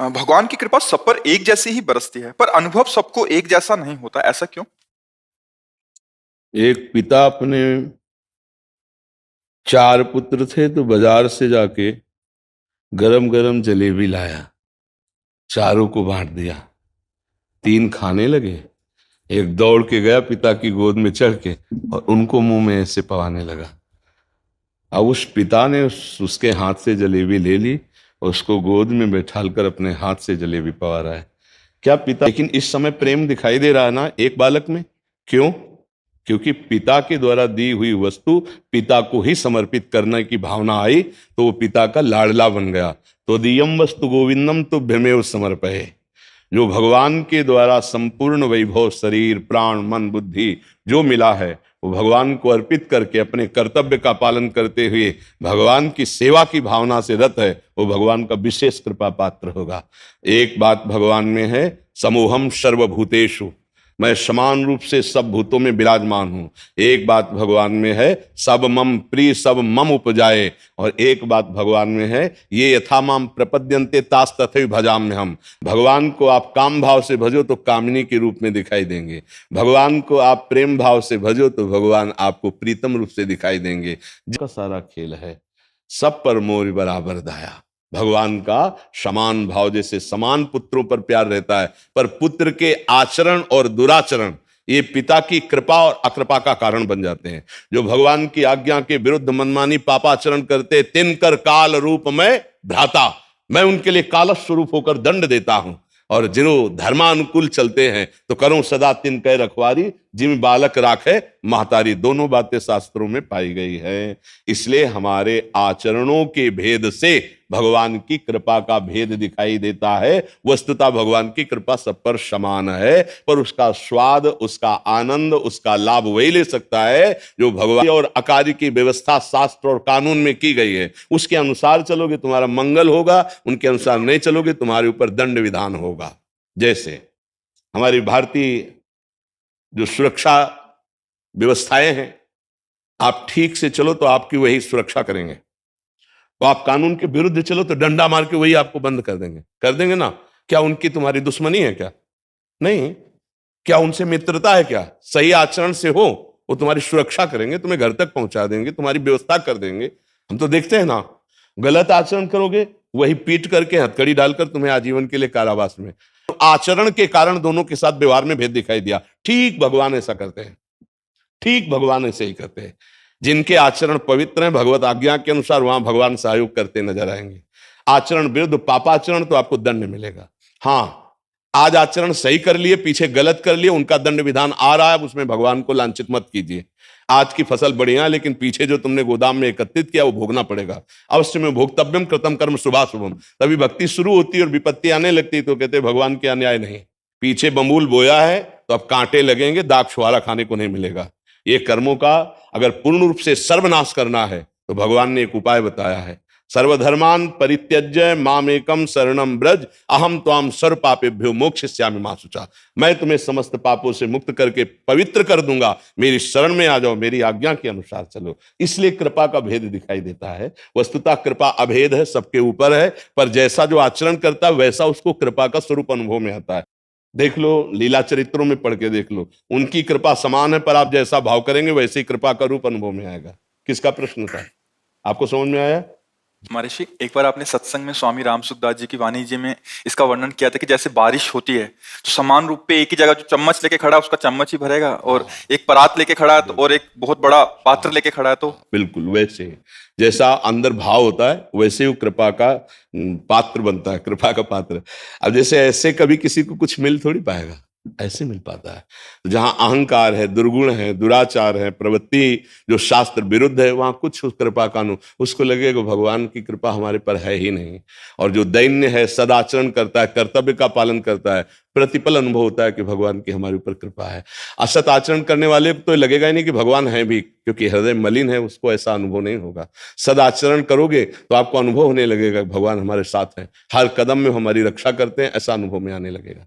भगवान की कृपा सब पर एक जैसी ही बरसती है, पर अनुभव सबको एक जैसा नहीं होता। ऐसा क्यों? एक पिता अपने 4 पुत्र थे तो बाजार से जाके गरम गरम जलेबी लाया, चारों को बांट दिया। 3 खाने लगे, एक दौड़ के गया पिता की गोद में चढ़ के और उनको मुंह में ऐसे पवाने लगा। अब उस पिता ने उसके हाथ से जलेबी ले ली और उसको गोद में बैठालकर अपने हाथ से जलेबी पवा रहा है। क्या पिता, लेकिन इस समय प्रेम दिखाई दे रहा है ना एक बालक में? क्यों? क्योंकि पिता के द्वारा दी हुई वस्तु पिता को ही समर्पित करने की भावना आई तो वो पिता का लाडला बन गया। तो दियम वस्तु गोविंदम तुभ्यमेव समर्पये। जो भगवान के द्वारा संपूर्ण वैभव, शरीर, प्राण, मन, बुद्धि जो मिला है वो भगवान को अर्पित करके अपने कर्तव्य का पालन करते हुए भगवान की सेवा की भावना से रत है, वो भगवान का विशेष कृपा पात्र होगा। एक बात भगवान में है, समोहम सर्वभूतेषु, मैं समान रूप से सब भूतों में विराजमान हूं। एक बात भगवान में है, सब मम प्रिय सब मम उपजाए। और एक बात भगवान में है, ये यथा माम प्रपद्यन्ते तास तथैव भजाम्य हम। भगवान को आप काम भाव से भजो तो कामिनी के रूप में दिखाई देंगे, भगवान को आप प्रेम भाव से भजो तो भगवान आपको प्रीतम रूप से दिखाई देंगे। जिसका सारा खेल है, सब पर मोर बराबर दाया। भगवान का समान भाव, जैसे समान पुत्रों पर प्यार रहता है, पर पुत्र के आचरण और दुराचरण ये पिता की कृपा और अकृपा का कारण बन जाते हैं। जो भगवान की आज्ञा के विरुद्ध मनमानी पापाचरण करते, तिनकर काल रूप में भ्राता, मैं उनके लिए कालस स्वरूप होकर दंड देता हूं। और जिनो धर्मानुकूल चलते हैं तो करो सदा तिनकै रखवारी, जिम बालक राखे महतारी। दोनों बातें शास्त्रों में पाई गई है। इसलिए हमारे आचरणों के भेद से भगवान की कृपा का भेद दिखाई देता है। वस्तुतः भगवान की कृपा सब पर समान है, पर उसका स्वाद, उसका आनंद, उसका लाभ वही ले सकता है जो भगवान और अकार्य की व्यवस्था शास्त्र और कानून में की गई है। उसके अनुसार चलोगे तुम्हारा मंगल होगा, उनके अनुसार नहीं चलोगे तुम्हारे ऊपर दंड विधान होगा। जैसे हमारी भारतीय जो सुरक्षा व्यवस्थाएं हैं, आप ठीक से चलो तो आपकी वही सुरक्षा करेंगे, तो आप कानून के विरुद्ध चलो तो डंडा मार के वही आपको बंद कर देंगे ना। क्या उनकी तुम्हारी दुश्मनी है क्या? नहीं। क्या उनसे मित्रता है क्या? सही आचरण से हो, वो तुम्हारी सुरक्षा करेंगे, तुम्हें घर तक पहुंचा देंगे, तुम्हारी व्यवस्था कर देंगे। हम तो देखते हैं ना, गलत आचरण करोगे वही पीट करके हथकड़ी डालकर तुम्हें आजीवन के लिए कारावास में। आचरण के कारण दोनों के साथ व्यवहार में भेद दिखाई दिया। ठीक भगवान ऐसा करते हैं, ठीक भगवान ऐसे ही करते हैं। जिनके आचरण पवित्र हैं भगवत आज्ञा के अनुसार, वहां भगवान सहयोग करते नजर आएंगे। आचरण विरुद्ध पापाचरण तो आपको दंड मिलेगा। हाँ, आज आचरण सही कर लिए, पीछे गलत कर लिए, उनका दंड विधान आ रहा है, उसमें भगवान को लांछित मत कीजिए। आज की फसल बढ़िया है, लेकिन पीछे जो तुमने गोदाम में एकत्रित किया वो भोगना पड़ेगा। अवश्य में भोक्तव्यम कृतम कर्म शुभाशुभम। तभी भक्ति शुरू होती है और विपत्ति आने लगती तो कहते भगवान के अन्याय नहीं। पीछे बमूल बोया है तो अब कांटे लगेंगे, दाग छुहारा खाने को नहीं मिलेगा। ये कर्मों का अगर पूर्ण रूप से सर्वनाश करना है तो भगवान ने एक उपाय बताया है, सर्वधर्मान परित्यज्य मामेकम शरणम ब्रज अहम त्वाम सर्व पापेभ्यो मोक्षयिष्यामि मा शुचा। मैं तुम्हें समस्त पापों से मुक्त करके पवित्र कर दूंगा, मेरी शरण में आ जाओ, मेरी आज्ञा के अनुसार चलो। इसलिए कृपा का भेद दिखाई देता है। वस्तुतः कृपा अभेद है, सबके ऊपर है, पर जैसा जो आचरण करता है वैसा उसको कृपा का स्वरूप अनुभव में आता है। देख लो, लीला चरित्रों में पढ़ के देख लो, उनकी कृपा समान है, पर आप जैसा भाव करेंगे वैसे ही कृपा का रूप अनुभव में आएगा। किसका प्रश्न था? आपको समझ में आया? महर्षि, एक बार आपने सत्संग में स्वामी रामसुखदास जी की वाणी जी में इसका वर्णन किया था कि जैसे बारिश होती है तो समान रूप पे एक ही जगह जो चम्मच लेके खड़ा है उसका चम्मच ही भरेगा, और एक परात लेके खड़ा है और एक बहुत बड़ा पात्र लेके खड़ा है तो बिल्कुल वैसे ही जैसा अंदर भाव होता है वैसे वो कृपा का पात्र बनता है, कृपा का पात्र। अब जैसे ऐसे कभी किसी को कुछ मिल थोड़ी पाएगा, ऐसे मिल पाता है। तो जहां अहंकार है, दुर्गुण है, दुराचार है, प्रवृत्ति जो शास्त्र विरुद्ध है, वहां कुछ उस कृपा का उसको लगेगा भगवान की कृपा हमारे पर है ही नहीं। और जो दैन्य है, सदाचरण करता है, कर्तव्य का पालन करता है, प्रतिपल अनुभव होता है कि भगवान की हमारे ऊपर कृपा है। असत आचरण करने वाले को तो लगेगा ही नहीं कि भगवान है भी, क्योंकि हृदय मलिन है, उसको ऐसा अनुभव नहीं होगा। सदाचरण करोगे तो आपको अनुभव होने लगेगा भगवान हमारे साथ है, हर कदम में हमारी रक्षा करते हैं, ऐसा अनुभव में आने लगेगा।